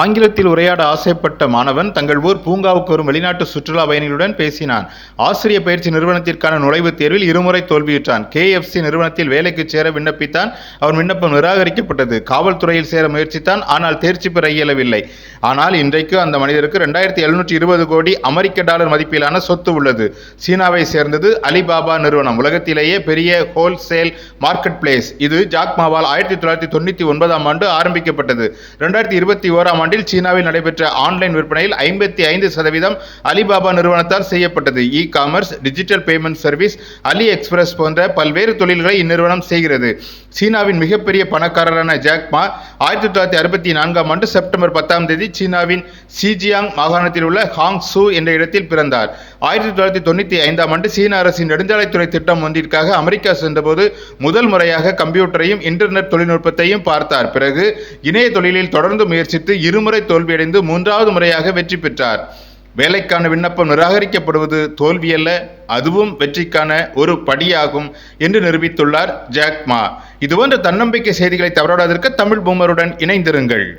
ஆங்கிலத்தில் உரையாட ஆசைப்பட்ட மாணவன் தங்கள் ஊர் பூங்காவுக்கு வரும் வெளிநாட்டு சுற்றுலா பயணிகளுடன் பேசினான். ஆசிரிய பயிற்சி நிறுவனத்திற்கான நுழைவுத் தேர்வில் இருமுறை தோல்வியுற்றான். KFC நிறுவனத்தில் வேலைக்கு சேர விண்ணப்பித்தான். அவன் விண்ணப்பம் நிராகரிக்கப்பட்டது. காவல்துறையில் சேர முயற்சித்தான். ஆனால் தேர்ச்சி பெற இயலவில்லை. ஆனால் இன்றைக்கு அந்த மனிதருக்கு 2720 கோடி அமெரிக்க டாலர் மதிப்பிலான சொத்து உள்ளது. சீனாவை சேர்ந்தது அலிபாபா நிறுவனம். உலகத்திலேயே பெரிய ஹோல்சேல் மார்க்கெட் பிளேஸ். இது ஜாக்மாவால் 1999ஆம் ஆண்டு ஆரம்பிக்கப்பட்டது. 2021ஆம் ஆண்டில் சீனாவில் நடைபெற்ற ஆன்லைன் விற்பனையில் 55% அலிபாபா நிறுவனத்தால் செய்யப்பட்டது. இ-காமர்ஸ், டிஜிட்டல் பேமெண்ட் சர்வீஸ், அலி எக்ஸ்பிரஸ் போன்ற பல்வேறு தொழில்களை இந்நிறுவனம் செய்கிறது. சீனாவின் மிகப்பெரிய பணக்காரரான ஜாக் மா 1964ஆம் ஆண்டு செப்டம்பர் 10ஆம் தேதி சீனாவின் சீஜியாங் மாகாணத்தில் உள்ள ஹாங்சூ என்ற இடத்தில் பிறந்தார். 1995ஆம் ஆண்டு சீன அரசின் நெடுஞ்சாலைத்துறை திட்டம் ஒன்றிற்காக அமெரிக்கா சென்றபோது முதல் முறையாக கம்ப்யூட்டரையும் இன்டர்நெட் தொழில்நுட்பத்தையும் பார்த்தார். பிறகு இணைய தொழிலில் தொடர்ந்து முயற்சித்து இருமுறை தோல்வியடைந்து 3வது முறையாக வெற்றி பெற்றார். வேலைக்கான விண்ணப்பம் நிராகரிக்கப்படுவது தோல்வியல்ல, அதுவும் வெற்றிக்கான ஒரு படியாகும் என்று நிரூபித்துள்ளார் ஜாக் மா. இதுபோன்ற தன்னம்பிக்கை செய்திகளை தவறாதிருக்க தமிழ் பூமருடன் இணைந்திருங்கள்.